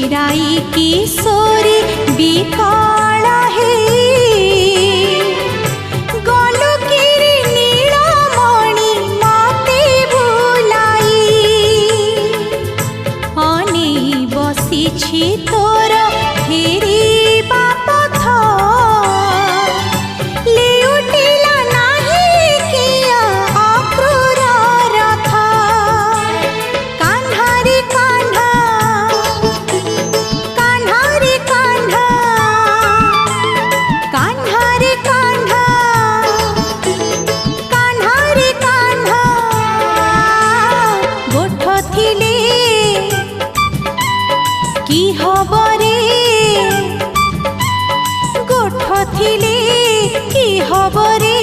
ଛିଡ଼ାଇ କିଶୋରୀ ବିକଳ ହେଇ ଗଲୁ କିରି ନୀଳମଣି ମତେ ଭୁଲାଇ ଅନେଇ ବସିଛି ତୋର ଫେରିବା ପଥ ଲେଉଟିଲା ନାହିଁ କିଆ ଅକ୍ରୂର ରଥ କାହ୍ନାରେ କାହ୍ନା କାହ୍ନାରେ କାହ୍ନା କାହ୍ନାରେ କାହ୍ନା କାହ୍ନାରେ କାହ୍ନା ଗୋଠ ଥିଲେ কি হবরে গোঠ থিলে কি হবরে